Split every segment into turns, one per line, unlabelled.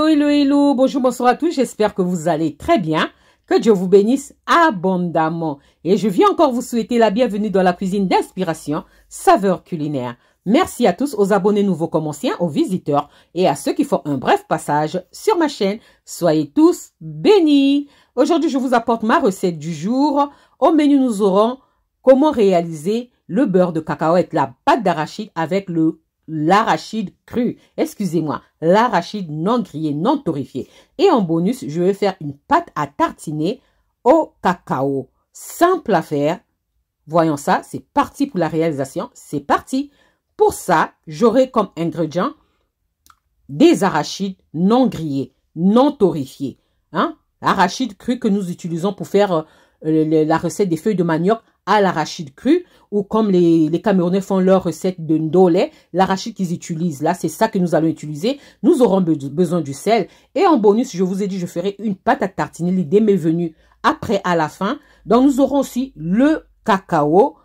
hello, bonjour, bonsoir à tous, j'espère que vous allez très bien, que Dieu vous bénisse abondamment. Et je viens encore vous souhaiter la bienvenue dans la cuisine d'inspiration, saveur culinaire. Merci à tous, aux abonnés nouveaux comme anciens, aux visiteurs et à ceux qui font un bref passage sur ma chaîne. Soyez tous bénis. Aujourd'hui, je vous apporte ma recette du jour. Au menu, nous aurons comment réaliser le beurre de cacahuète, la pâte d'arachide avec l'arachide cru, excusez-moi, l'arachide non grillé, non torréfié. Et en bonus, je vais faire une pâte à tartiner au cacao. Simple à faire. Voyons ça, c'est parti pour la réalisation. C'est parti. Pour ça, j'aurai comme ingrédient des arachides non grillés, non torréfiés. Hein? L'arachide cru que nous utilisons pour faire la recette des feuilles de manioc à l'arachide cru, ou comme les Camerounais font leur recette de ndolé, l'arachide qu'ils utilisent là, c'est ça que nous allons utiliser. Nous aurons besoin du sel. Et en bonus, je vous ai dit, je ferai une pâte à tartiner. L'idée m'est venue après à la fin. Donc, nous aurons aussi le cacao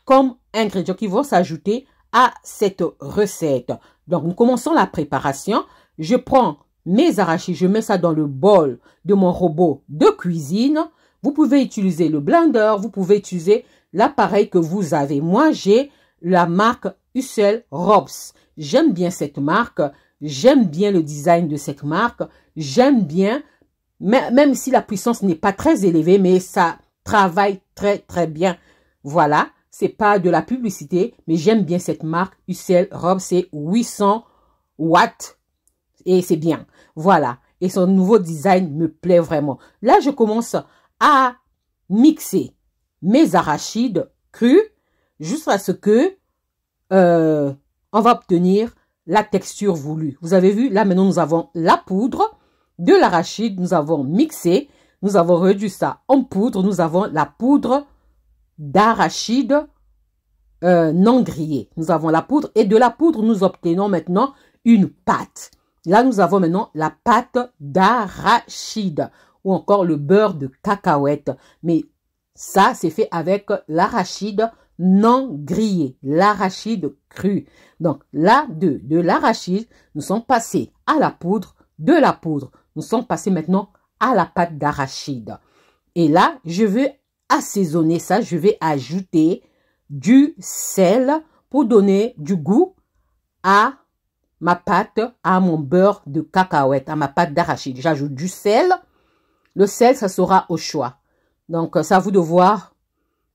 comme ingrédient qui vont s'ajouter à cette recette. Donc, nous commençons la préparation. Je prends mes arachides, je mets ça dans le bol de mon robot de cuisine. Vous pouvez utiliser le blender, vous pouvez utiliser l'appareil que vous avez. Moi, j'ai la marque Hussel Robs. J'aime bien cette marque, j'aime bien le design de cette marque, j'aime bien, même si la puissance n'est pas très élevée, mais ça travaille très très bien. Voilà, c'est pas de la publicité, mais j'aime bien cette marque Hussel Robs, c'est 800 watts et c'est bien. Voilà, et son nouveau design me plaît vraiment. Là, je commence à mixer mes arachides crus jusqu'à ce que on va obtenir la texture voulue. Vous avez vu, là maintenant nous avons la poudre de l'arachide, nous avons mixé, nous avons réduit ça en poudre, nous avons la poudre d'arachide non grillée. Nous avons la poudre et de la poudre nous obtenons maintenant une pâte. Là nous avons maintenant la pâte d'arachide ou encore le beurre de cacahuète. Mais ça, c'est fait avec l'arachide non grillé, l'arachide cru. Donc là, de l'arachide, nous sommes passés à la poudre, de la poudre. Nous sommes passés maintenant à la pâte d'arachide. Et là, je vais assaisonner ça. Je vais ajouter du sel pour donner du goût à ma pâte, à mon beurre de cacahuète, à ma pâte d'arachide. J'ajoute du sel. Le sel, ça sera au choix. Donc, c'est à vous de voir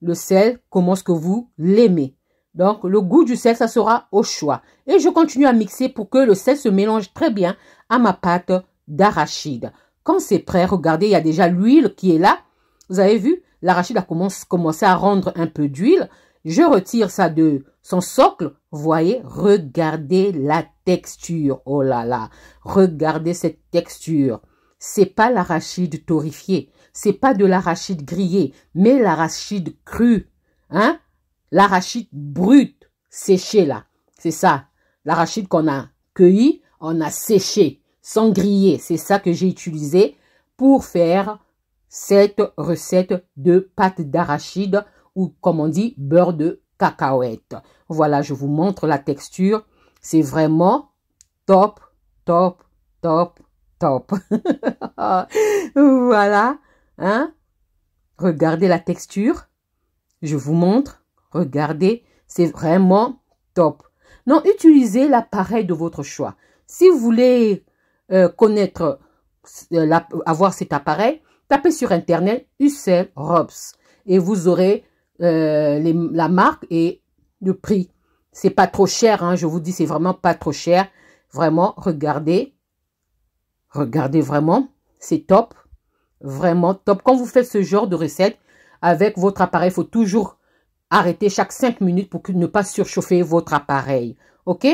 le sel, comment est-ce que vous l'aimez. Donc, le goût du sel, ça sera au choix. Et je continue à mixer pour que le sel se mélange très bien à ma pâte d'arachide. Quand c'est prêt, regardez, il y a déjà l'huile qui est là. Vous avez vu, l'arachide a commencé à rendre un peu d'huile. Je retire ça de son socle. Vous voyez, regardez la texture. Oh là là, regardez cette texture. C'est pas l'arachide torréfié, c'est pas de l'arachide grillé, mais l'arachide cru, hein? L'arachide brut, séché là, c'est ça. L'arachide qu'on a cueilli, on a séché, sans griller. C'est ça que j'ai utilisé pour faire cette recette de pâte d'arachide ou comme on dit, beurre de cacahuète. Voilà, je vous montre la texture. C'est vraiment top, top, top. Top. Voilà. Hein? Regardez la texture. Je vous montre. Regardez. C'est vraiment top. Non, utilisez l'appareil de votre choix. Si vous voulez connaître, avoir cet appareil, tapez sur Internet Hussel Robs et vous aurez la marque et le prix. C'est pas trop cher. Hein, je vous dis, c'est vraiment pas trop cher. Vraiment, regardez. Regardez vraiment, c'est top, vraiment top. Quand vous faites ce genre de recette avec votre appareil, il faut toujours arrêter chaque 5 minutes pour ne pas surchauffer votre appareil. Ok?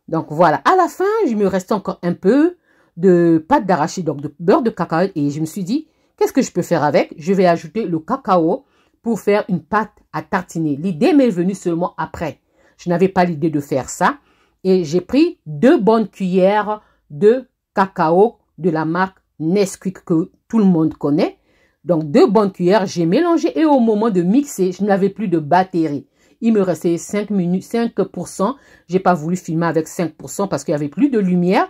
Donc voilà, à la fin, il me restait encore un peu de pâte d'arachide, donc de beurre de cacao. Et je me suis dit, qu'est-ce que je peux faire avec? Je vais ajouter le cacao pour faire une pâte à tartiner. L'idée m'est venue seulement après. Je n'avais pas l'idée de faire ça. Et j'ai pris 2 bonnes cuillères de cacao de la marque Nesquik que tout le monde connaît. Donc, 2 bonnes cuillères, j'ai mélangé et au moment de mixer, je n'avais plus de batterie. Il me restait 5 minutes, 5%. J'ai pas voulu filmer avec 5% parce qu'il y avait plus de lumière.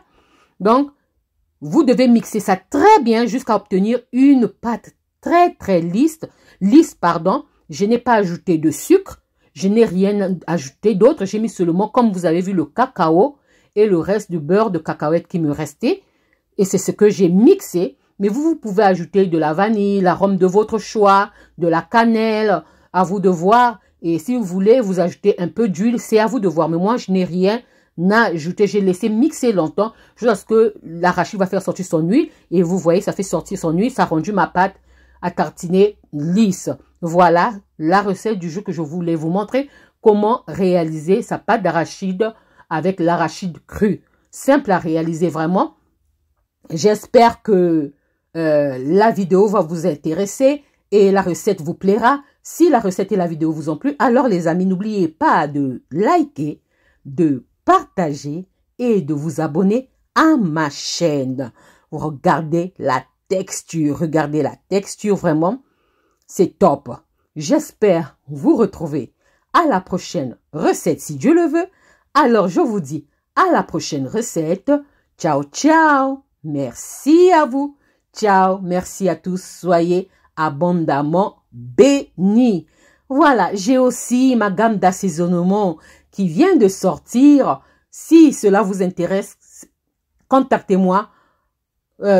Donc, Vous devez mixer ça très bien jusqu'à obtenir une pâte très lisse. Je n'ai pas ajouté de sucre. Je n'ai rien ajouté d'autre. J'ai mis seulement, comme vous avez vu, le cacao et le reste du beurre de cacahuète qui me restait. Et c'est ce que j'ai mixé. Mais vous pouvez ajouter de la vanille, l'arôme de votre choix, de la cannelle, à vous de voir. Et si vous voulez, vous ajoutez un peu d'huile, c'est à vous de voir. Mais moi, je n'ai rien ajouté. J'ai laissé mixer longtemps jusqu'à ce que l'arachide va faire sortir son huile. Et vous voyez, ça fait sortir son huile. Ça a rendu ma pâte à tartiner lisse. Voilà la recette du jour que je voulais vous montrer. Comment réaliser sa pâte d'arachide avec l'arachide cru. Simple à réaliser vraiment. J'espère que la vidéo va vous intéresser et la recette vous plaira. Si la recette et la vidéo vous ont plu, alors les amis, n'oubliez pas de liker, de partager et de vous abonner à ma chaîne. Regardez la texture vraiment, c'est top. J'espère vous retrouver à la prochaine recette si Dieu le veut. Alors je vous dis à la prochaine recette. Ciao, ciao. Merci à vous. Ciao. Merci à tous. Soyez abondamment bénis. Voilà, j'ai aussi ma gamme d'assaisonnement qui vient de sortir. Si cela vous intéresse, contactez-moi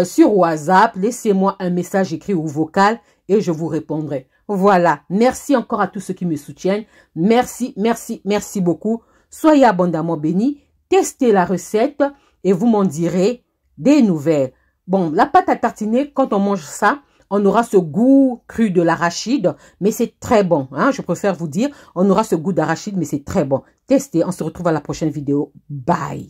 sur WhatsApp. Laissez-moi un message écrit ou vocal et je vous répondrai. Voilà, merci encore à tous ceux qui me soutiennent. Merci beaucoup. Soyez abondamment bénis. Testez la recette et vous m'en direz des nouvelles. Bon, la pâte à tartiner, quand on mange ça, on aura ce goût cru de l'arachide, mais c'est très bon. Hein, je préfère vous dire, on aura ce goût d'arachide, mais c'est très bon. Testez, on se retrouve à la prochaine vidéo. Bye.